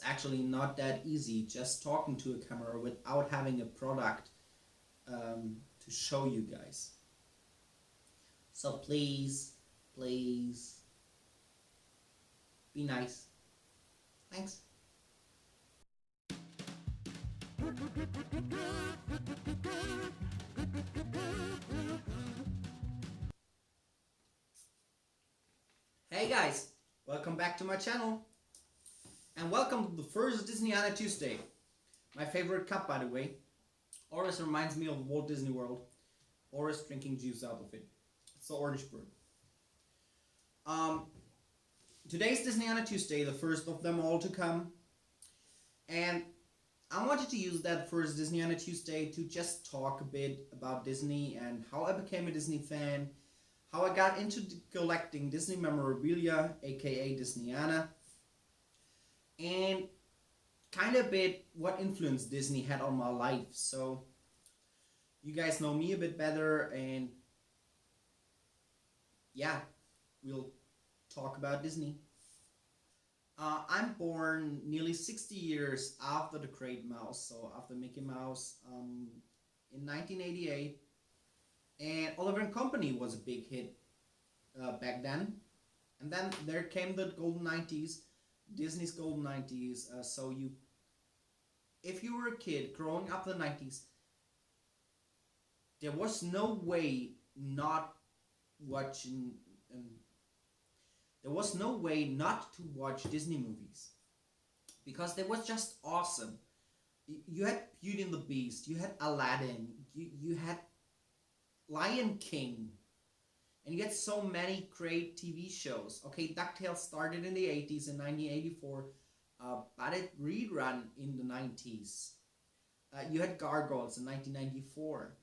It's actually not that easy just talking to a camera without having a product to show you guys. So please, please, be nice. Thanks. Hey guys, welcome back to my channel. And welcome to the first Disneyana Tuesday. My favorite cup, by the way. Always reminds me of Walt Disney World. Always drinking juice out of it. It's the Orange Bird. Today's Disneyana Tuesday, the first of them all to come. And I wanted to use that first Disneyana Tuesday to just talk a bit about Disney and how I became a Disney fan, how I got into collecting Disney Memorabilia, aka Disneyana, and kind of a bit what influence Disney had on my life. So you guys know me a bit better, and yeah, we'll talk about Disney. I'm born nearly 60 years after the Great Mouse, so after Mickey Mouse, in 1988. And Oliver and Company was a big hit back then. And then there came the golden 90s, Disney's golden 90s. If you were a kid growing up in the 90s, there was no way not watching, there was no way not to watch Disney movies, because they was just awesome. You had Beauty and the Beast, you had Aladdin, you had Lion King, and you had so many great TV shows. Okay, DuckTales started in the 80s in 1984, but it rerun in the 90s. You had Gargoyles in 1994.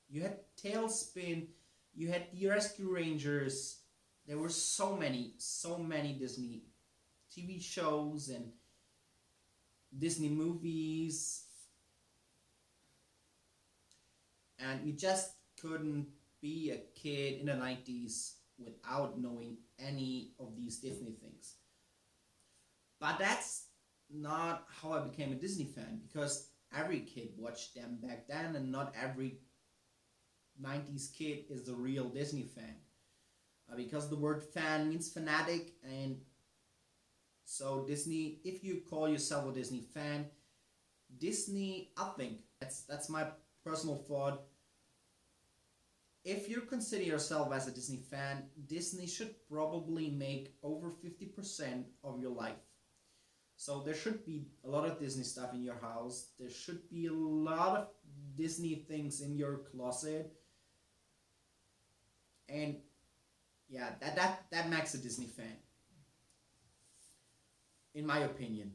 You had Tailspin. You had The Rescue Rangers. There were so many Disney TV shows and Disney movies. And you just couldn't be a kid in the 90s without knowing any of these Disney things. But that's not how I became a Disney fan, because every kid watched them back then, and not every 90s kid is a real Disney fan. Because the word fan means fanatic, and so Disney, if you call yourself a Disney fan, Disney, I think, that's my personal thought. If you consider yourself as a Disney fan, Disney should probably make over 50% of your life. So there should be a lot of Disney stuff in your house. There should be a lot of Disney things in your closet. And yeah, that makes a Disney fan. In my opinion.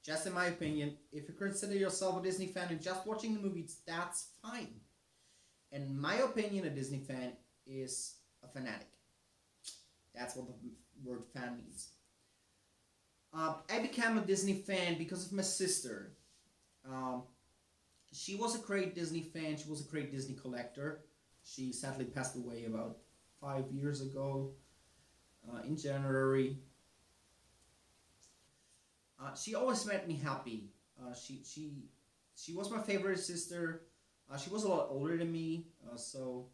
Just in my opinion, if you consider yourself a Disney fan and just watching the movies, that's fine. In my opinion, a Disney fan is a fanatic. That's what the word fan means. I became a Disney fan because of my sister. She was a great Disney fan. She was a great Disney collector. She sadly passed away about 5 years ago in January. She always made me happy. She was my favorite sister. She was a lot older than me, so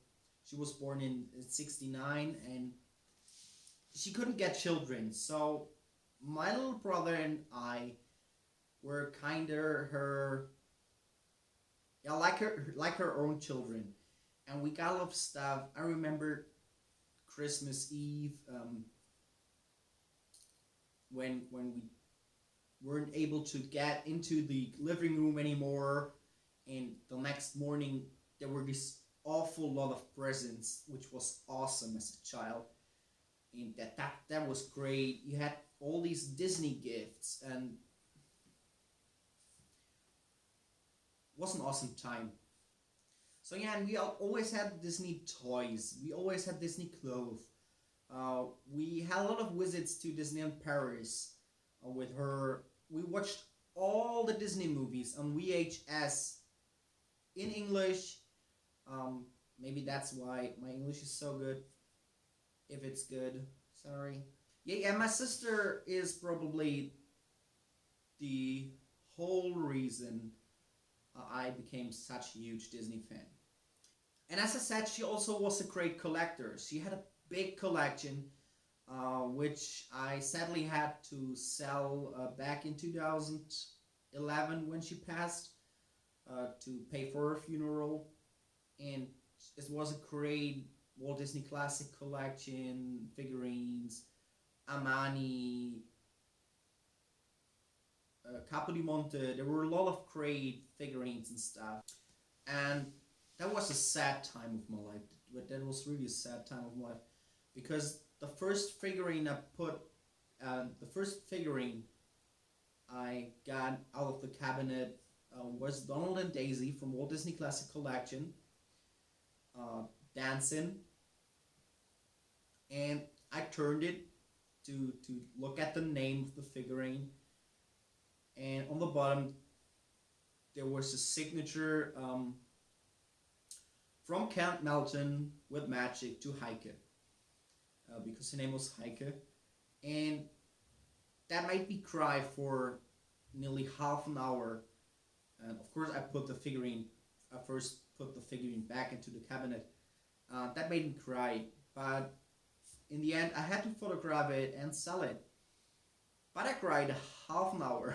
she was born in '69, and she couldn't get children. So my little brother and I were kind of her, yeah, like her own children, and we got a lot of stuff. I remember Christmas Eve, when we weren't able to get into the living room anymore, and the next morning there were this awful lot of presents, which was awesome as a child, and that was great. You had all these Disney gifts, and it was an awesome time. So yeah, and we always had Disney toys. We always had Disney clothes. We had a lot of visits to Disneyland Paris with her. We watched all the Disney movies on VHS in English. Maybe that's why my English is so good. If it's good, sorry. Yeah, my sister is probably the whole reason I became such a huge Disney fan. And as I said, she also was a great collector. She had a big collection, which I sadly had to sell back in 2011 when she passed, to pay for her funeral. And it was a great Walt Disney Classic collection, figurines, Amani, Capo di Monte. There were a lot of great figurines and stuff. And that was a sad time of my life. That was really a sad time of my life, because the first figurine I got out of the cabinet was Donald and Daisy from Walt Disney Classic Collection, dancing, and I turned it to look at the name of the figurine, and on the bottom there was a signature from Count Melton with magic to Heike, because her name was Heike, and that made me cry for nearly half an hour. And of course, I first put the figurine back into the cabinet. That made me cry, but in the end, I had to photograph it and sell it. But I cried half an hour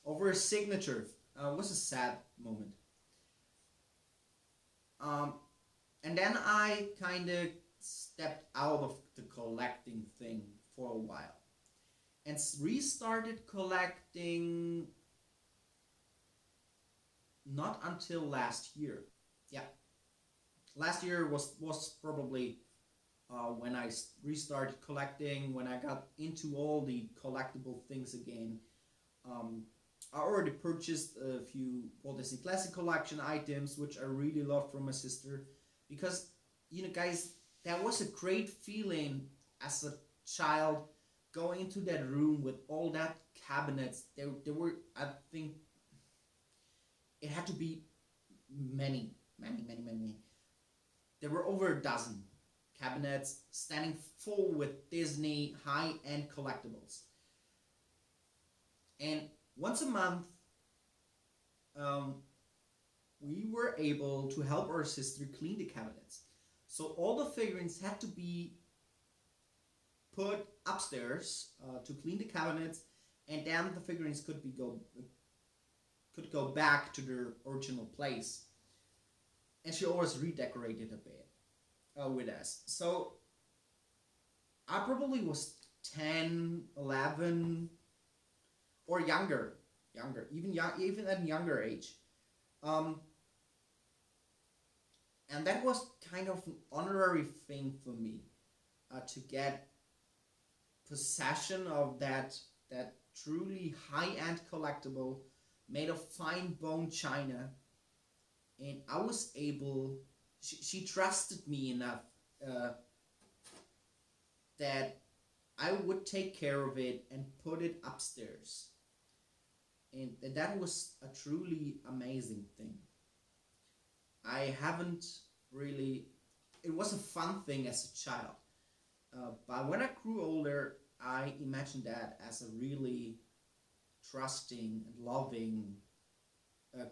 over a signature. It was a sad moment. And then I kind of stepped out of the collecting thing for a while and restarted collecting not until last year. Yeah, last year was probably when I restarted collecting, when I got into all the collectible things again. I already purchased a few Walt Disney Classic Collection items, which I really love from my sister, because, you know, guys, that was a great feeling as a child, going into that room with all that cabinets. There were, I think, it had to be many. There were over a dozen cabinets standing full with Disney high-end collectibles. And once a month, we were able to help our sister clean the cabinets. So all the figurines had to be put upstairs to clean the cabinets, and then the figurines could go back to their original place. And she always redecorated a bit with us. So I probably was 10, 11, or younger, even at a younger age. And that was kind of an honorary thing for me, to get possession of that truly high-end collectible made of fine bone china. And I was able, she trusted me enough that I would take care of it and put it upstairs. And that was a truly amazing thing. I haven't really, it was a fun thing as a child. But when I grew older, I imagined that as a really trusting and loving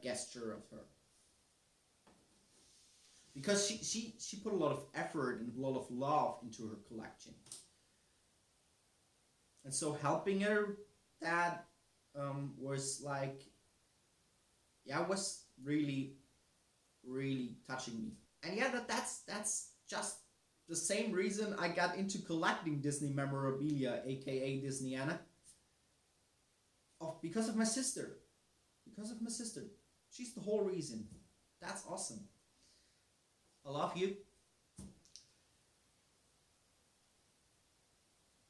gesture of her. Because she put a lot of effort and a lot of love into her collection. And so helping her, that was like, yeah, was really, really touching me. And yeah, that's just the same reason I got into collecting Disney Memorabilia, aka Disneyana. Because of my sister. Because of my sister. She's the whole reason. That's awesome. I love you.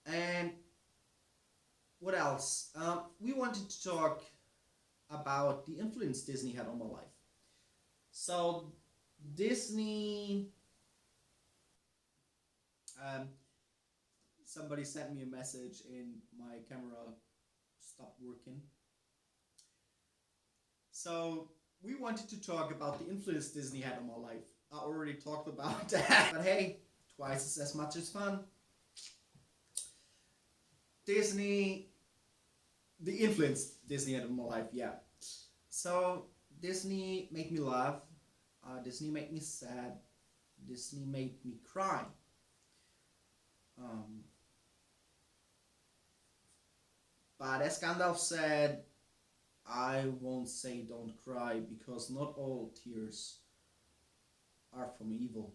And what else? We wanted to talk about the influence Disney had on my life. So Disney, somebody sent me a message and my camera stopped working. So we wanted to talk about the influence Disney had on my life. I already talked about that, but hey, twice is as much as fun. Disney, the influence Disney had in my life, yeah. So Disney made me laugh, Disney made me sad, Disney made me cry. Um, but as Gandalf said, I won't say don't cry because not all tears are from evil.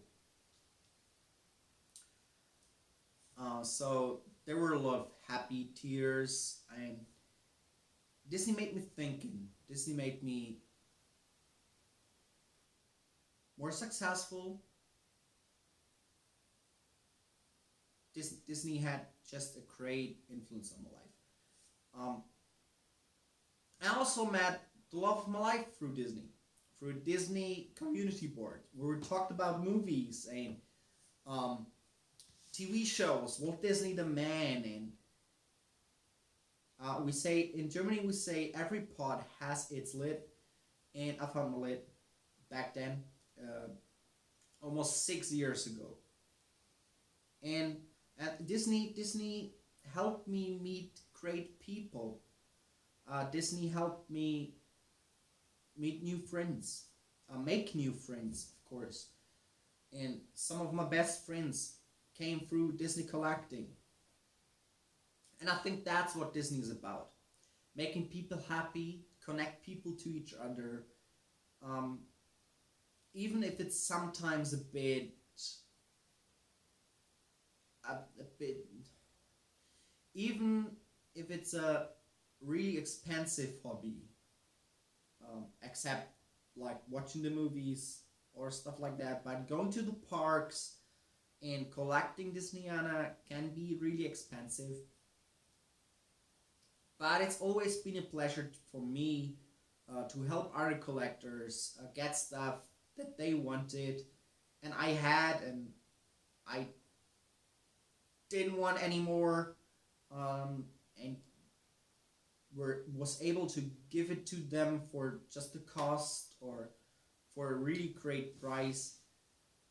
So there were a lot of happy tears, and Disney made me thinking. Disney made me more successful. Disney had just a great influence on my life. I also met the love of my life through Disney Community Board, where we talked about movies and TV shows, Walt Disney the Man, and we say in Germany we say every pot has its lid, and I found my lid back then, almost 6 years ago. And Disney helped me meet great people. Disney helped me meet new friends, make new friends, of course. And some of my best friends came through Disney collecting. And I think that's what Disney is about. Making people happy, connect people to each other. Even if it's sometimes a bit, even if it's a really expensive hobby, except like watching the movies or stuff like that, but going to the parks and collecting Disneyana can be really expensive. But it's always been a pleasure for me to help other collectors get stuff that they wanted and I had and I didn't want anymore, and was able to give it to them for just the cost or for a really great price.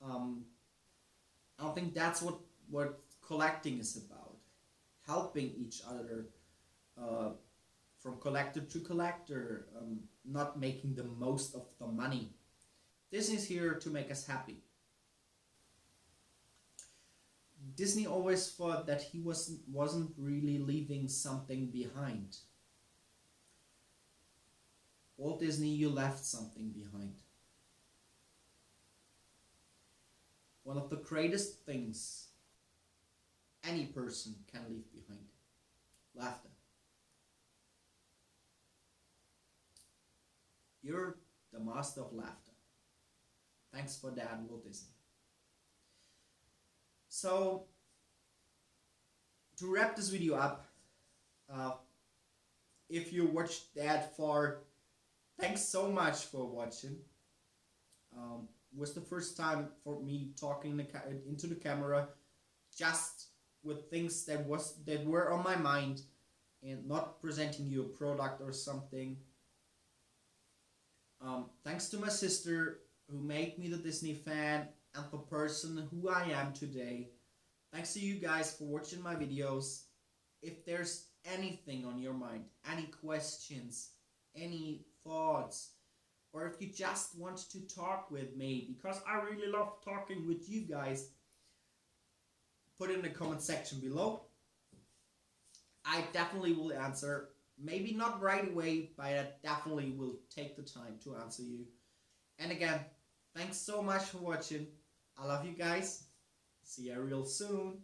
I think that's what collecting is about. Helping each other, from collector to collector, not making the most of the money. Disney's here to make us happy. Disney always thought that he wasn't really leaving something behind. Walt Disney, you left something behind. One of the greatest things any person can leave behind. Laughter. You're the master of laughter. Thanks for that, Walt Disney. So, to wrap this video up, if you watched that far, thanks so much for watching. Was the first time for me talking into the camera, just with things that were on my mind, and not presenting you a product or something. Thanks to my sister who made me the Disney fan and the person who I am today. Thanks to you guys for watching my videos. If there's anything on your mind, any questions, any thoughts, or if you just want to talk with me, because I really love talking with you guys, put it in the comment section below. I definitely will answer. Maybe not right away, but I definitely will take the time to answer you. And again, thanks so much for watching. I love you guys. See you real soon.